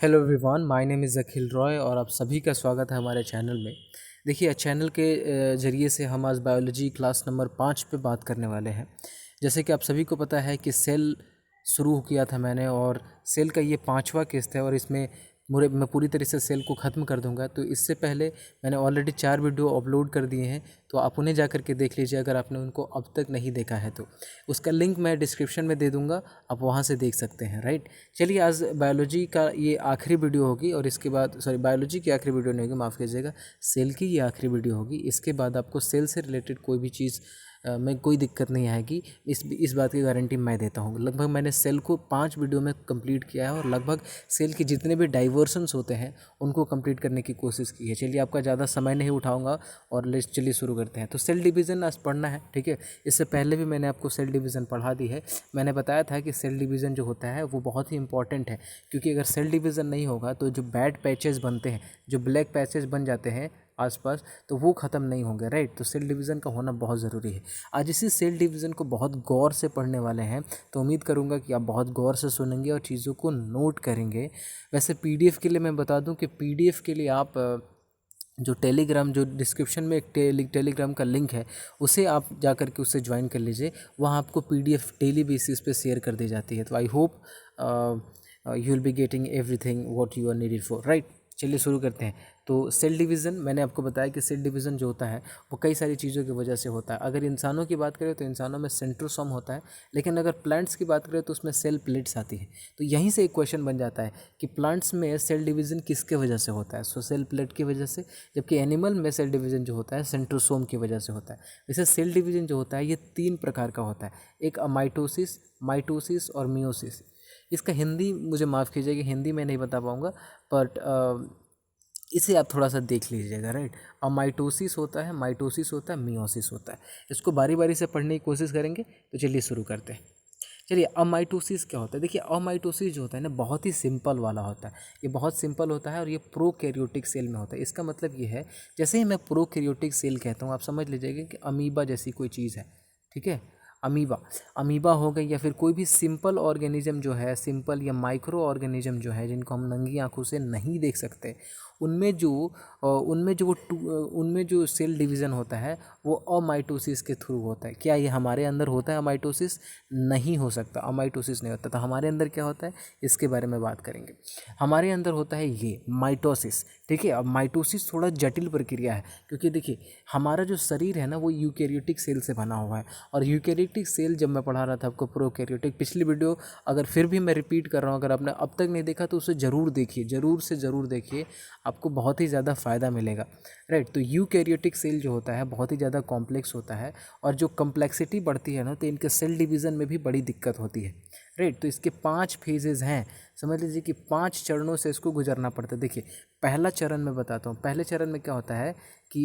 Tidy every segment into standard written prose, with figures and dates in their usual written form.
Hello everyone, my name is Akhil Roy और आप सभी का स्वागत है हमारे चैनल में। देखिए, चैनल के ज़रिए से हम आज बायोलॉजी क्लास नंबर 5 पे बात करने वाले हैं। जैसे कि आप सभी को पता है कि सेल शुरू किया था मैंने, और सेल का ये 5वां किस्त है और इसमें मैं पूरी तरह से सेल को ख़त्म कर दूंगा। तो इससे पहले मैंने ऑलरेडी 4 वीडियो अपलोड कर दिए हैं, तो आप उन्हें जा कर के देख लीजिए अगर आपने उनको अब तक नहीं देखा है तो। उसका लिंक मैं डिस्क्रिप्शन में दे दूंगा, आप वहां से देख सकते हैं। राइट, चलिए आज बायोलॉजी का ये आखिरी वीडियो होगी और इसके बाद बायोलॉजी की आखिरी वीडियो नहीं होगी, माफ़ कीजिएगा, सेल की ये आखिरी वीडियो होगी। इसके बाद आपको सेल से रिलेटेड कोई भी चीज़ में कोई दिक्कत नहीं आएगी, इस बात की गारंटी मैं देता हूँ। लगभग मैंने सेल को 5 वीडियो में कंप्लीट किया है और लगभग सेल के जितने भी डाइवर्सन्स होते हैं उनको कंप्लीट करने की कोशिश की है। चलिए, आपका ज़्यादा समय नहीं उठाऊंगा और चलिए शुरू करते हैं। तो सेल डिवीज़न आज पढ़ना है, ठीक है। इससे पहले भी मैंने आपको सेल डिवीज़न पढ़ा दी है। मैंने बताया था कि सेल डिवीज़न जो होता है वो बहुत ही इंपॉर्टेंट है, क्योंकि अगर सेल डिवीज़न नहीं होगा तो जो बैड पैचेस बनते हैं, जो ब्लैक पैचेस बन जाते हैं आसपास, तो वो ख़त्म नहीं होंगे। राइट, तो सेल डिवीज़न का होना बहुत ज़रूरी है। आज इसी सेल डिवीज़न को बहुत गौर से पढ़ने वाले हैं, तो उम्मीद करूँगा कि आप बहुत गौर से सुनेंगे और चीज़ों को नोट करेंगे। वैसे पीडीएफ के लिए मैं बता दूं कि पीडीएफ के लिए आप जो टेलीग्राम, जो डिस्क्रिप्शन में एक टेलीग्राम का लिंक है, उसे आप जा कर के उससे ज्वाइन कर लीजिए। वहाँ आपको पीडीएफ डेली बेसिस पे शेयर कर दी जाती है। तो I hope you will be getting everything what you are needed for. Right, चलिए शुरू करते हैं। तो सेल डिवीज़न, मैंने आपको बताया कि सेल डिवीज़न जो होता है वो कई सारी चीज़ों की वजह से होता है। अगर इंसानों की बात करें तो इंसानों में सेंट्रोसोम होता है, लेकिन अगर प्लांट्स की बात करें तो उसमें सेल प्लेट्स आती है। तो यहीं से एक क्वेश्चन बन जाता है कि प्लांट्स में सेल डिवीज़न किसके वजह से होता है? सो सेल प्लेट की वजह से, जबकि एनिमल में सेल डिवीज़न जो होता है सेंट्रोसोम की वजह से होता है। वैसे सेल डिवीज़न जो होता है ये 3 प्रकार का होता है। एक माइटोसिस, माइटोसिस और मियोसिस। इसका हिंदी मुझे माफ़ कीजिएगा, हिंदी में नहीं बता पाऊँगा, बट इसे आप थोड़ा सा देख लीजिएगा। राइट, माइटोसिस होता है, माइटोसिस होता है, मियोसिस होता है। इसको बारी बारी से पढ़ने की कोशिश करेंगे। तो चलिए शुरू करते हैं। चलिए, अमाइटोसिस क्या होता है? देखिए, अमाइटोसिस जो होता है ना, बहुत ही सिंपल वाला होता है। ये बहुत सिंपल होता है और ये प्रोकैरियोटिक सेल में होता है। इसका मतलब ये है, जैसे ही मैं प्रोकैरियोटिक सेल कहता हूँ, आप समझ लीजिएगा कि अमीबा जैसी कोई चीज़ है, ठीक है। अमीबा, अमीबा हो गई, या फिर कोई भी सिंपल ऑर्गेनिज्म जो है, सिंपल या माइक्रो ऑर्गेनिज्म जो है, जिनको हम नंगी आंखों से नहीं देख सकते, उनमें जो उनमें जो सेल डिवीज़न होता है वो अमाइटोसिस के थ्रू होता है। क्या ये हमारे अंदर होता है अमाइटोसिस? नहीं हो सकता, अमाइटोसिस नहीं होता। तो हमारे अंदर क्या होता है, इसके बारे में बात करेंगे। हमारे अंदर होता है ये माइटोसिस, ठीक है। अब माइटोसिस थोड़ा जटिल प्रक्रिया है, क्योंकि देखिए हमारा जो शरीर है ना वो यूकैरियोटिक सेल से बना हुआ है। और यूकैरियोटिक सेल जब मैं पढ़ा रहा था आपको प्रोकैरियोटिक, पिछली वीडियो अगर फिर भी मैं रिपीट कर रहा हूँ, अगर आपने अब तक नहीं देखा तो उसे ज़रूर देखिए, ज़रूर से ज़रूर देखिए, आपको बहुत ही ज़्यादा फ़ायदा मिलेगा। राइट, तो यूकैरियोटिक सेल जो होता है बहुत ही ज़्यादा कॉम्प्लेक्स होता है, और जो कम्प्लेक्सिटी बढ़ती है ना, तो इनके सेल डिवीज़न में भी बड़ी दिक्कत होती है। राइट, तो इसके 5 फेजेज़ हैं। समझ लीजिए कि 5 चरणों से इसको गुजरना पड़ता है। देखिए, पहला चरण मैं बताता हूँ। पहले चरण में क्या होता है कि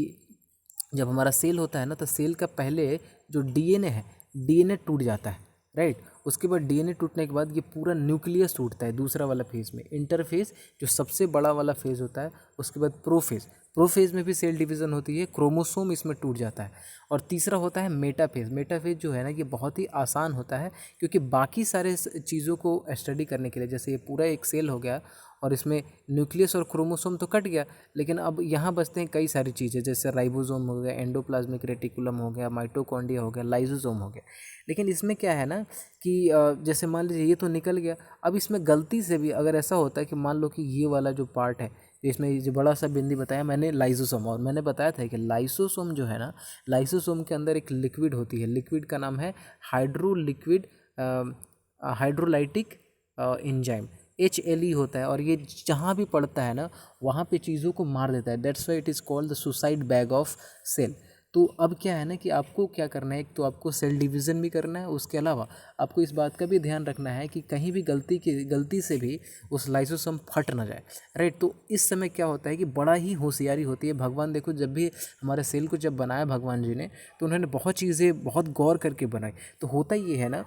जब हमारा सेल होता है ना, तो सेल का पहले जो डीएनए है, डीएनए टूट जाता है। राइट, उसके बाद डीएनए टूटने के बाद ये पूरा न्यूक्लियस टूटता है दूसरा वाला फेज़ में, इंटरफेज जो सबसे बड़ा वाला फेज़ होता है। उसके बाद प्रोफेज, प्रोफेज में भी सेल डिवीज़न होती है, क्रोमोसोम इसमें टूट जाता है। और तीसरा होता है मेटाफेज। मेटाफेज जो है ना, ये बहुत ही आसान होता है, क्योंकि बाकी सारे चीज़ों को स्टडी करने के लिए, जैसे ये पूरा एक सेल हो गया और इसमें न्यूक्लियस और क्रोमोसोम तो कट गया, लेकिन अब यहाँ बचते हैं कई सारी चीज़ें, जैसे राइबोसोम हो गया, एंडोप्लाज्मिक रेटिकुलम हो गया, माइटोकॉन्ड्रिया हो गया, लाइसोसोम हो गया। लेकिन इसमें क्या है ना कि जैसे मान लीजिए ये तो निकल गया, अब इसमें गलती से भी अगर ऐसा होता है कि मान लो कि ये वाला जो पार्ट है, इसमें जो बड़ा सा बिंदी बताया मैंने लाइसोसोम, और मैंने बताया था कि लाइसोसोम जो है ना, लाइसोसोम के अंदर एक लिक्विड होती है, लिक्विड का नाम है हाइड्रोलाइटिक एंजाइम, HLE होता है। और ये जहाँ भी पड़ता है ना, वहाँ पे चीज़ों को मार देता है। That's why it is called the suicide bag of cell. तो अब क्या है ना कि आपको क्या करना है, एक तो आपको सेल डिवीज़न भी करना है, उसके अलावा आपको इस बात का भी ध्यान रखना है कि कहीं भी गलती से भी उस लाइसोसोम फट ना जाए। राइट, तो इस समय क्या होता है कि बड़ा ही होशियारी होती है। भगवान देखो, जब भी हमारे सेल को जब बनाया भगवान जी ने, तो उन्होंने बहुत चीज़ें बहुत गौर करके बनाई। तो होता ये है ना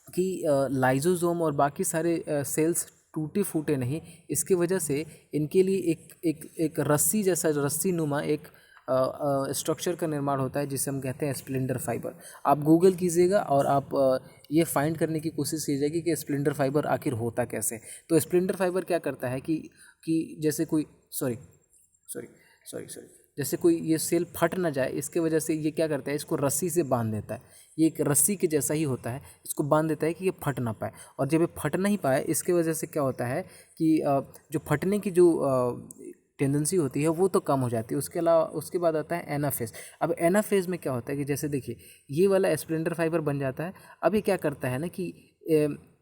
कि लाइसोसोम और बाकी सारे सेल्स टूटे फूटे नहीं, इसकी वजह से इनके लिए एक एक एक रस्सी जैसा, रस्सी नुमा एक स्ट्रक्चर का निर्माण होता है जिसे हम कहते हैं स्प्लिंडर फाइबर। आप गूगल कीजिएगा और आप ये फाइंड करने की कोशिश कीजिएगा कि स्प्लिंडर फाइबर आखिर होता कैसे। तो स्प्लिंडर फाइबर क्या करता है कि जैसे कोई सॉरी सॉरी सॉरी सॉरी जैसे कोई ये सेल फट ना जाए, इसके वजह से ये क्या करता है, इसको रस्सी से बांध देता है। ये एक रस्सी के जैसा ही होता है, इसको बांध देता है कि ये फट ना पाए। और जब ये फट नहीं पाए, इसके वजह से क्या होता है कि जो फटने की जो टेंडेंसी होती है वो तो कम हो जाती है। उसके अलावा उसके बाद आता है एनाफेज। अब एनाफेज में क्या होता है कि जैसे देखिए ये वाला स्प्लिंडर फाइबर बन जाता है। अब ये क्या करता है ना कि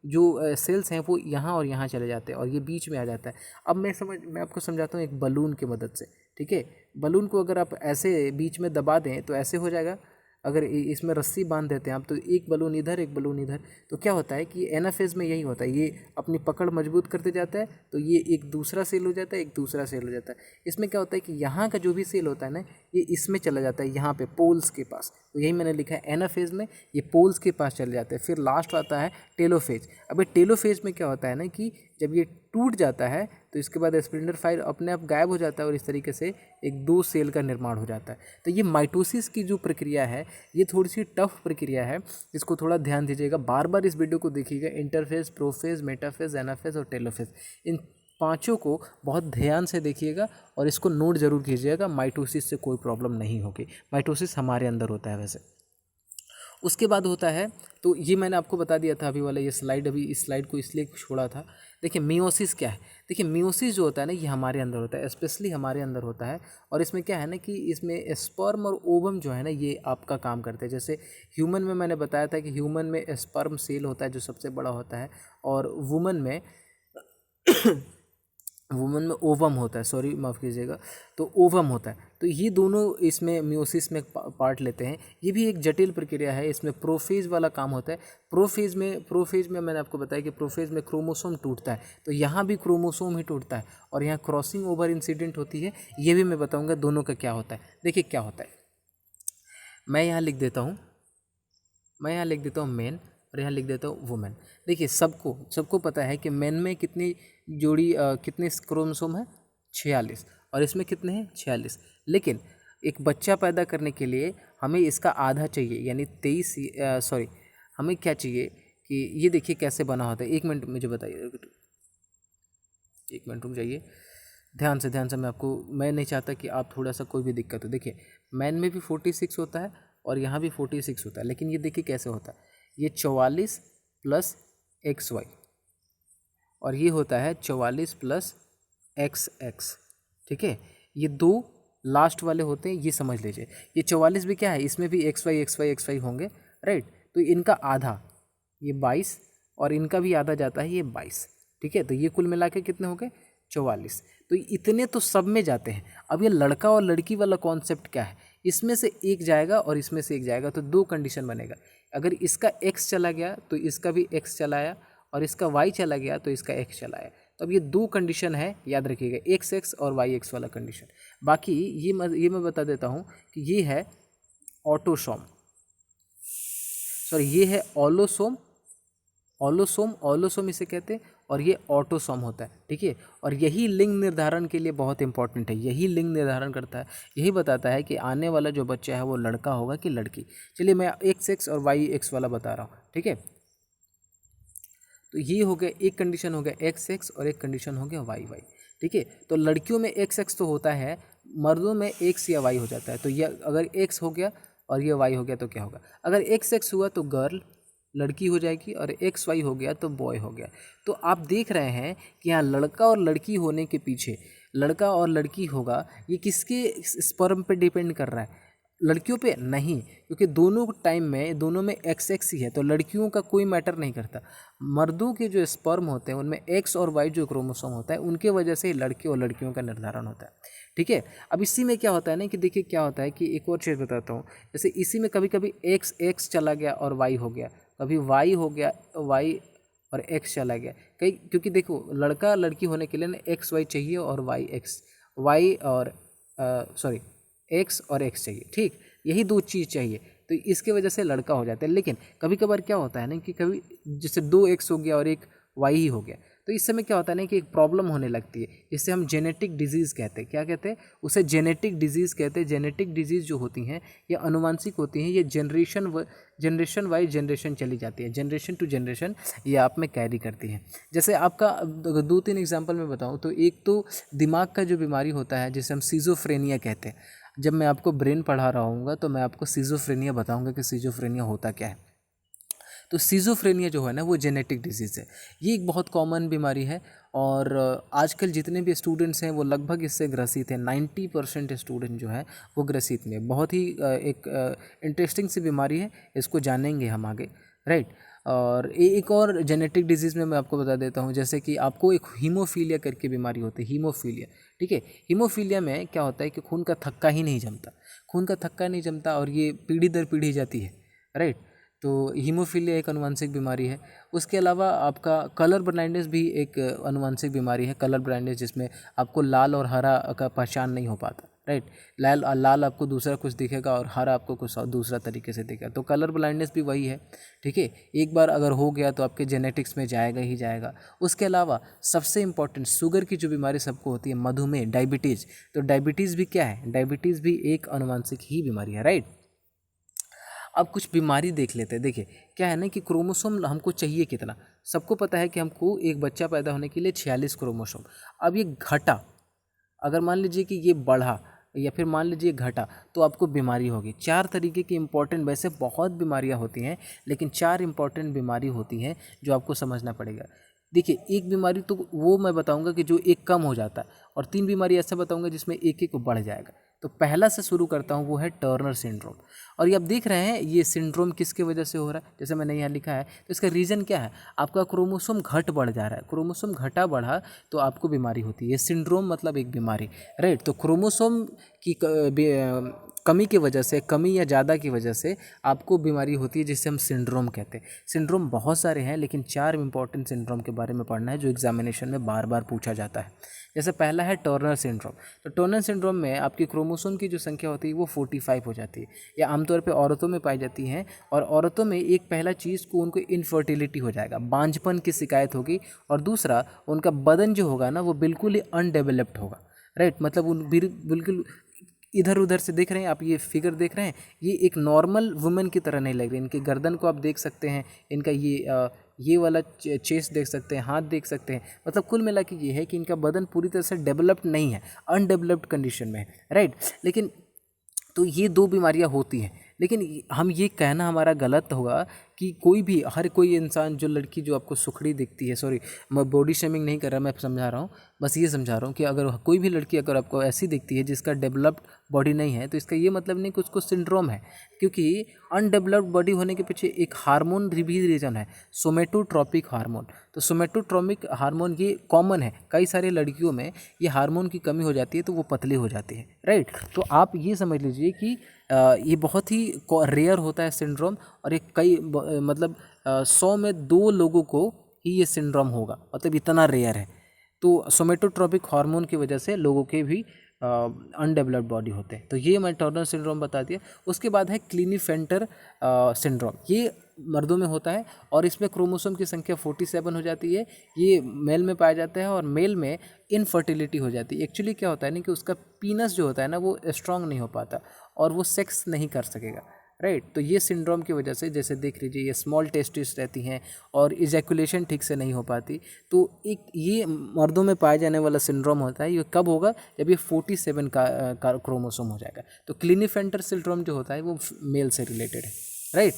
जो सेल्स हैं वो यहाँ और यहाँ चले जाते हैं और ये बीच में आ जाता है। अब मैं आपको समझाता हूँ एक बलून की मदद से, ठीक है। बलून को अगर आप ऐसे बीच में दबा दें तो ऐसे हो जाएगा। अगर इसमें रस्सी बांध देते हैं आप तो एक बलून इधर एक बलून इधर, तो क्या होता है कि एनाफेज में यही होता है, ये अपनी पकड़ मजबूत करते जाता है तो ये एक दूसरा सेल हो जाता है, एक दूसरा सेल हो जाता है। इसमें क्या होता है कि यहाँ का जो भी सेल होता है ना, ये इसमें चला जाता है, यहाँ पे पोल्स के पास। तो यही मैंने लिखा है एनाफेज में ये पोल्स के पास चले जाते हैं। फिर लास्ट आता है टेलोफेज। अब ये टेलोफेज में क्या होता है ना कि जब ये टूट जाता है तो इसके बाद स्प्लिंडर फाइबर अपने आप गायब हो जाता है और इस तरीके से एक दो सेल का निर्माण हो जाता है। तो ये माइटोसिस की जो प्रक्रिया है ये थोड़ी सी टफ प्रक्रिया है, इसको थोड़ा ध्यान दीजिएगा, बार बार इस वीडियो को देखिएगा। इंटरफेज, प्रोफेज, मेटाफेज, एनाफेज और टेलोफेज, इन पांचों को बहुत ध्यान से देखिएगा और इसको नोट जरूर कीजिएगा। माइटोसिस से कोई प्रॉब्लम नहीं होगी, माइटोसिस हमारे अंदर होता है वैसे। उसके बाद होता है, तो ये मैंने आपको बता दिया था अभी वाला ये स्लाइड, अभी इस स्लाइड को इसलिए छोड़ा था। देखिए मियोसिस क्या है, देखिए मियोसिस जो होता है ना ये हमारे अंदर होता है, स्पेशली हमारे अंदर होता है। और इसमें क्या है ना कि इसमें स्पर्म और ओवम जो है ना ये आपका काम करते हैं। जैसे ह्यूमन में मैंने बताया था कि ह्यूमन में स्पर्म सेल होता है जो सबसे बड़ा होता है, और वुमन में वुमन में ओवम होता है, सॉरी माफ़ कीजिएगा, तो ओवम होता है। तो ये दोनों इसमें मियोसिस में पार्ट लेते हैं। ये भी एक जटिल प्रक्रिया है, इसमें प्रोफेज वाला काम होता है। प्रोफेज में मैंने आपको बताया कि प्रोफेज में क्रोमोसोम टूटता है, तो यहाँ भी क्रोमोसोम ही टूटता है और यहाँ क्रॉसिंग ओवर इंसिडेंट होती है। ये भी मैं बताऊँगा दोनों का क्या होता है। देखिए क्या होता है, मैं यहाँ लिख देता हूँ मेन और यहाँ लिख देता हूँ वुमेन। देखिए सबको पता है कि मेन में कितनी कितने क्रोमोसोम है, 46, और इसमें कितने हैं, 46। लेकिन एक बच्चा पैदा करने के लिए हमें इसका आधा चाहिए, यानी 23, सॉरी हमें क्या चाहिए कि ये देखिए कैसे बना होता है। एक मिनट मुझे बताइए, एक मिनट रुक जाइए, ध्यान से मैं नहीं चाहता कि आप थोड़ा सा कोई भी दिक्कत हो। देखिए मैन में भी 46 होता है और यहाँ भी 46 होता है, लेकिन ये देखिए कैसे होता है। ये 44 प्लस XY और ये होता है 44 प्लस XX, ठीक है। ये दो लास्ट वाले होते हैं, ये समझ लीजिए। ये 44 भी क्या है, इसमें भी XY होंगे, राइट। तो इनका आधा ये 22 और इनका भी आधा जाता है ये 22, ठीक है। तो ये कुल मिला के कितने हो गए, 44। तो इतने तो सब में जाते हैं। अब ये लड़का और लड़की वाला कॉन्सेप्ट क्या है, इसमें से एक जाएगा और इसमें से एक जाएगा, तो दो कंडीशन बनेगा। अगर इसका X चला गया तो इसका भी X चला आया, और इसका Y चला गया तो इसका X चला आया। तो अब ये दो कंडीशन है, याद रखिएगा, XX और YX वाला कंडीशन। बाकी ये मैं बता देता हूँ कि ये है ऑटोसोम, सॉरी ये है ऑलोसोम इसे कहते हैं, और ये ऑटोसोम होता है, ठीक है। और यही लिंग निर्धारण के लिए बहुत इंपॉर्टेंट है, यही लिंग निर्धारण करता है, यही बताता है कि आने वाला जो बच्चा है वो लड़का होगा कि लड़की। चलिए मैं XX और YX वाला बता रहा हूँ, ठीक है। तो ये हो गया, एक कंडीशन हो गया XX और एक कंडीशन हो गया YY, ठीक है। तो लड़कियों में XX तो होता है, मर्दों में X या Y हो जाता है। तो ये अगर X हो गया और ये Y हो गया तो क्या होगा, अगर XX हुआ तो गर्ल लड़की हो जाएगी, और XY हो गया तो बॉय हो गया। तो आप देख रहे हैं कि यहाँ लड़का और लड़की होने के पीछे लड़का और लड़की होगा, ये किसके स्पर्म पे डिपेंड कर रहा है, लड़कियों पे नहीं, क्योंकि दोनों टाइम में दोनों में XX ही है, तो लड़कियों का कोई मैटर नहीं करता। मर्दों के जो स्पर्म होते हैं उनमें X और Y जो क्रोमोसोम होता है उनके वजह से लड़के और लड़कियों का निर्धारण होता है, ठीक है। अब इसी में क्या होता है ना कि देखिए क्या होता है कि एक और चीज़ बताता हूँ। जैसे इसी में कभी कभी X चला गया और Y हो गया, कभी Y हो गया Y और X चला गया, कई, क्योंकि देखो लड़का लड़की होने के लिए ना XY चाहिए और X और X चाहिए, ठीक, यही दो चीज़ चाहिए। तो इसके वजह से लड़का हो जाता है। लेकिन कभी कभार क्या होता है ना कि कभी जैसे 2 X हो गया और एक Y ही हो गया, तो इस समय क्या होता है ना कि एक प्रॉब्लम होने लगती है, जिससे हम जेनेटिक डिजीज़ कहते हैं। क्या कहते हैं? उसे जेनेटिक डिजीज़ कहते हैं। जेनेटिक डिजीज़ जो होती हैं ये अनुवांशिक होती हैं, ये जनरेशन वाइज जनरेशन चली जाती है, जनरेशन टू जनरेशन ये आप में कैरी करती हैं। जैसे आपका अगर 2-3 एग्जांपल मैं बताऊं तो एक तो दिमाग का जो बीमारी होता है जिसे हम सिजोफ्रेनिया कहते हैं। जब मैं आपको ब्रेन पढ़ा रहा हूँगा तो मैं आपको सिजोफ्रेनिया बताऊँगा कि सिजोफ्रेनिया होता क्या है। तो सिजोफ्रेनिया जो है ना वो जेनेटिक डिजीज़ है। ये एक बहुत कॉमन बीमारी है और आजकल जितने भी स्टूडेंट्स हैं वो लगभग इससे ग्रसित हैं। 90% स्टूडेंट जो है वो ग्रसित में। बहुत ही एक इंटरेस्टिंग सी बीमारी है, इसको जानेंगे हम आगे, राइट। और एक और जेनेटिक डिजीज़ में मैं आपको बता देता हूँ, जैसे कि आपको एक हीमोफीलिया करके बीमारी होती है, हीमोफीलिया, ठीक है। हीमोफीलिया में क्या होता है कि खून का थक्का ही नहीं जमता, खून का थक्का नहीं जमता और ये पीढ़ी दर पीढ़ी जाती है, राइट। तो हीमोफीलिया एक आनुवंशिक बीमारी है। उसके अलावा आपका कलर ब्लाइंडनेस भी एक आनुवंशिक बीमारी है। कलर ब्लाइंडनेस जिसमें आपको लाल और हरा का पहचान नहीं हो पाता, राइट। लाल आपको दूसरा कुछ दिखेगा और हरा आपको कुछ दूसरा तरीके से दिखेगा। तो कलर ब्लाइंडनेस भी वही है, ठीक है। एक बार अगर हो गया तो आपके जेनेटिक्स में जाएगा ही जाएगा। उसके अलावा सबसे इंपॉर्टेंट शुगर की जो बीमारी सबको होती है, मधुमेह, डायबिटीज़। तो डायबिटीज़ भी क्या है? डायबिटीज़ भी एक आनुवंशिक ही बीमारी है, राइट। अब कुछ बीमारी देख लेते हैं। देखिए क्या है ना कि क्रोमोसोम हमको चाहिए कितना, सबको पता है कि हमको एक बच्चा पैदा होने के लिए 46 क्रोमोसोम। अब ये घटा, अगर मान लीजिए कि ये बढ़ा या फिर मान लीजिए घटा तो आपको बीमारी होगी। 4 तरीके की इंपॉर्टेंट, वैसे बहुत बीमारियां होती हैं लेकिन 4 इंपॉर्टेंट बीमारी होती हैं जो आपको समझना पड़ेगा। देखिए एक बीमारी तो वो मैं बताऊंगा कि जो एक कम हो जाता है, और 3 बीमारी ऐसा बताऊंगा जिसमें एक एक बढ़ जाएगा। तो पहला से शुरू करता हूँ, वो है टर्नर सिंड्रोम। और ये आप देख रहे हैं ये सिंड्रोम किसके वजह से हो रहा है, जैसे मैंने यहाँ लिखा है। तो इसका रीज़न क्या है? आपका क्रोमोसोम घट बढ़ जा रहा है, क्रोमोसोम घटा बढ़ा तो आपको बीमारी होती है। ये सिंड्रोम मतलब एक बीमारी, राइट। तो क्रोमोसोम की कमी की वजह से, कमी या ज़्यादा की वजह से आपको बीमारी होती है, जिसे हम सिंड्रोम कहते हैं। सिंड्रोम बहुत सारे हैं लेकिन 4 इंपॉर्टेंट सिंड्रोम के बारे में पढ़ना है जो एग्जामिनेशन में बार बार पूछा जाता है। जैसे पहला है टर्नर सिंड्रोम। तो टर्नर सिंड्रोम में आपकी क्रोमोसोम की जो संख्या होती है वो 45 हो जाती है, या आमतौर पे औरतों में पाई जाती हैं। और औरतों में एक पहला चीज़ को उनको इनफर्टिलिटी हो जाएगा, बांझपन की शिकायत होगी। और दूसरा उनका बदन जो होगा ना वो बिल्कुल ही अनडेवलप्ड होगा, राइट। मतलब उन बिल्कुल इधर उधर से देख रहे हैं आप, ये फिगर देख रहे हैं, ये एक नॉर्मल वुमेन की तरह नहीं लग रही। इनकी गर्दन को आप देख सकते हैं, इनका ये वाला चेस्ट देख सकते हैं, हाथ देख सकते हैं। मतलब कुल मिला के ये है कि इनका बदन पूरी तरह से डेवलप्ड नहीं है, अनडेवलप्ड कंडीशन में है, राइट। लेकिन तो ये 2 बीमारियां होती हैं। लेकिन हम ये कहना हमारा गलत होगा कि कोई भी, हर कोई इंसान, जो लड़की जो आपको सुखड़ी दिखती है, सॉरी मैं बॉडी शेमिंग नहीं कर रहा, मैं समझा रहा हूँ, बस ये समझा रहा हूँ कि अगर कोई भी लड़की अगर आपको ऐसी दिखती है जिसका डेवलप्ड बॉडी नहीं है, तो इसका ये मतलब नहीं कि उसको सिंड्रोम है। क्योंकि अनडेवलप्ड बॉडी होने के पीछे एक हार्मोन भी रीज़न है, सोमेटोट्रोपिक हार्मोन। तो सोमेटोट्रोपिक हार्मोन ये कॉमन है, कई सारे लड़कियों में ये हार्मोन की कमी हो जाती है तो वो पतली हो जाती है, राइट। तो आप ये समझ लीजिए कि ये बहुत ही रेयर होता है सिंड्रोम, और एक कई मतलब 100 में 2 लोगों को ही ये सिंड्रोम होगा, मतलब इतना रेयर है। तो सोमेटोट्रोपिक हार्मोन की वजह से लोगों के भी अनडेवलप्ड बॉडी होते हैं। तो ये मैं टर्नर सिंड्रोम बता दिया। उसके बाद है क्लिनीफेंटर सिंड्रोम। ये मर्दों में होता है और इसमें क्रोमोसोम की संख्या 47 हो जाती है। ये मेल में पाया जाता है और मेल में इनफर्टिलिटी हो जाती है। एक्चुअली क्या होता है ना कि उसका पीनस जो होता है ना वो स्ट्रांग नहीं हो पाता और वो सेक्स नहीं कर सकेगा, राइट। तो ये सिंड्रोम की वजह से, जैसे देख लीजिए, ये स्मॉल टेस्टिस रहती हैं और इजैकुलेशन ठीक से नहीं हो पाती। तो एक ये मर्दों में पाए जाने वाला सिंड्रोम होता है। ये कब होगा? जब ये 47 का क्रोमोसोम हो जाएगा। तो क्लिनीफेंटर सिंड्रोम जो होता है वो मेल से रिलेटेड है, राइट।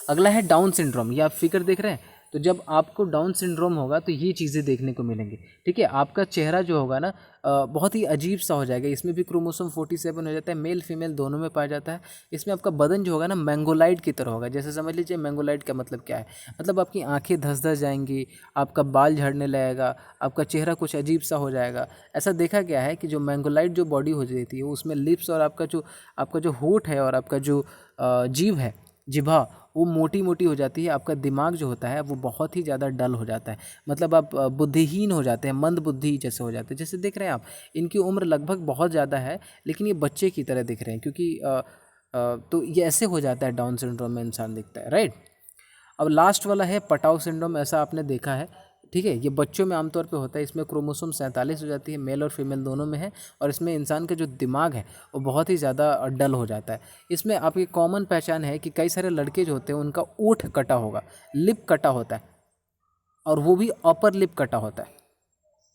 अगला है डाउन सिंड्रोम। ये आप फिगर देख रहे हैं, तो जब आपको डाउन सिंड्रोम होगा तो ये चीज़ें देखने को मिलेंगी, ठीक है। आपका चेहरा जो होगा ना बहुत ही अजीब सा हो जाएगा। इसमें भी क्रोमोसोम 47 हो जाता है, मेल फीमेल दोनों में पाया जाता है। इसमें आपका बदन जो होगा ना मैंगोलाइट की तरह होगा। जैसे समझ लीजिए, मैंगोलाइट का मतलब क्या है? मतलब आपकी आंखें धस धस जाएंगी, आपका बाल झड़ने लगेगा, आपका चेहरा कुछ अजीब सा हो जाएगा। ऐसा देखा गया है कि जो मैंगोलाइट जो बॉडी हो जाती है उसमें लिप्स और आपका जो होंठ है और आपका जो जीभ है, जिभा, वो मोटी मोटी हो जाती है। आपका दिमाग जो होता है वो बहुत ही ज़्यादा डल हो जाता है, मतलब आप बुद्धिहीन हो जाते हैं, मंद बुद्धि जैसे हो जाते हैं। जैसे देख रहे हैं आप, इनकी उम्र लगभग बहुत ज़्यादा है लेकिन ये बच्चे की तरह दिख रहे हैं, क्योंकि तो ये ऐसे हो जाता है, डाउन सिंड्रोम में इंसान दिखता है, राइट। अब लास्ट वाला है पटाव सिंड्रोम। ऐसा आपने देखा है, ठीक है। ये बच्चों में आमतौर पे होता है। इसमें क्रोमोसोम 47 हो जाती है, मेल और फीमेल दोनों में है। और इसमें इंसान का जो दिमाग है वो बहुत ही ज़्यादा डल हो जाता है। इसमें आपकी कॉमन पहचान है कि कई सारे लड़के जो होते हैं उनका ओठ कटा होगा, लिप कटा होता है, और वो भी अपर लिप कटा होता है।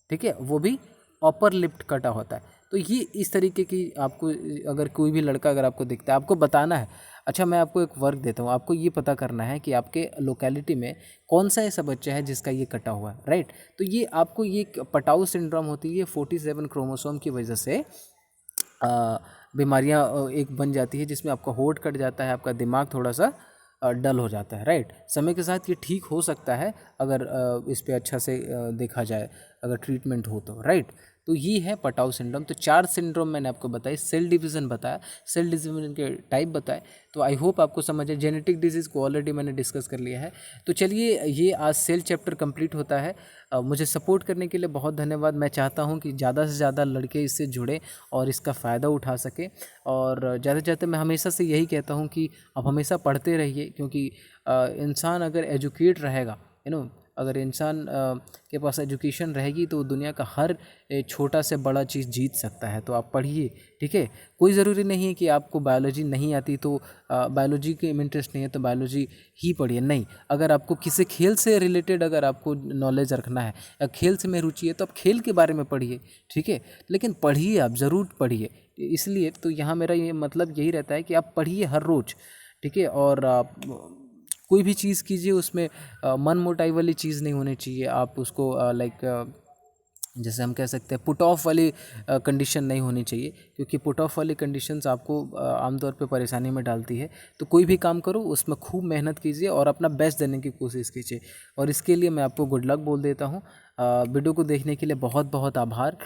ठीक है, वो भी अपर लिप कटा होता है। तो ये इस तरीके की आपको, अगर कोई भी लड़का अगर आपको दिखता है, आपको बताना है। अच्छा, मैं आपको एक वर्क देता हूँ, आपको ये पता करना है कि आपके लोकेलिटी में कौन सा ऐसा बच्चा है जिसका ये कटा हुआ है, राइट। तो ये आपको, ये पटाऊ सिंड्रोम होती है, 47 क्रोमोसोम की वजह से बीमारियाँ एक बन जाती है, जिसमें आपका होठ कट जाता है, आपका दिमाग थोड़ा सा डल हो जाता है, राइट। समय के साथ ये ठीक हो सकता है अगर इस पे अच्छा से देखा जाए, अगर ट्रीटमेंट हो तो, राइट। तो ये है पटाऊ सिंड्रोम। तो 4 सिंड्रोम मैंने आपको बताई, सेल डिवीज़न बताया, सेल डिवीज़न के टाइप बताए। तो आई होप आपको समझ है। जेनेटिक डिजीज़ को ऑलरेडी मैंने डिस्कस कर लिया है। तो चलिए, ये आज सेल चैप्टर कंप्लीट होता है। मुझे सपोर्ट करने के लिए बहुत धन्यवाद। मैं चाहता हूँ कि ज़्यादा से ज़्यादा लड़के इससे जुड़ें और इसका फ़ायदा उठा सकें। और जाते जाते मैं हमेशा से यही कहता हूँ कि आप हमेशा पढ़ते रहिए, क्योंकि इंसान अगर एजुकेट रहेगा, अगर इंसान के पास एजुकेशन रहेगी तो दुनिया का हर छोटा से बड़ा चीज़ जीत सकता है। तो आप पढ़िए, ठीक है। कोई ज़रूरी नहीं है कि आपको बायोलॉजी नहीं आती तो बायोलॉजी के में इंटरेस्ट नहीं है तो बायोलॉजी ही पढ़िए, नहीं। अगर आपको किसी खेल से रिलेटेड अगर आपको नॉलेज रखना है या खेल से में रुचि है तो आप खेल के बारे में पढ़िए, ठीक है। लेकिन पढ़िए, आप ज़रूर पढ़िए। इसलिए तो यहाँ मेरा ये मतलब यही रहता है कि आप पढ़िए हर रोज़, ठीक है। और आप कोई भी चीज़ कीजिए, उसमें मन मोटाई वाली चीज़ नहीं होनी चाहिए। आप उसको लाइक जैसे हम कह सकते हैं पुट ऑफ वाली कंडीशन नहीं होनी चाहिए, क्योंकि पुट ऑफ वाली कंडीशंस आपको आमतौर पे परेशानी में डालती है। तो कोई भी काम करो उसमें खूब मेहनत कीजिए और अपना बेस्ट देने की कोशिश कीजिए। और इसके लिए मैं आपको गुड लक बोल देता हूँ। वीडियो को देखने के लिए बहुत बहुत आभार।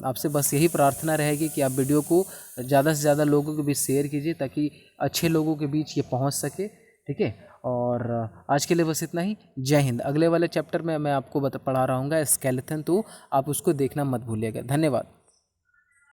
आपसे बस यही प्रार्थना रहेगी कि आप वीडियो को ज़्यादा से ज़्यादा लोगों के बीच शेयर कीजिए, ताकि अच्छे लोगों के बीच ये पहुँच सके, ठीक है। और आज के लिए बस इतना ही। जय हिंद। अगले वाले चैप्टर में मैं आपको पढ़ा रहा हूँ स्केलेटन, तो आप उसको देखना मत भूलिएगा। धन्यवाद।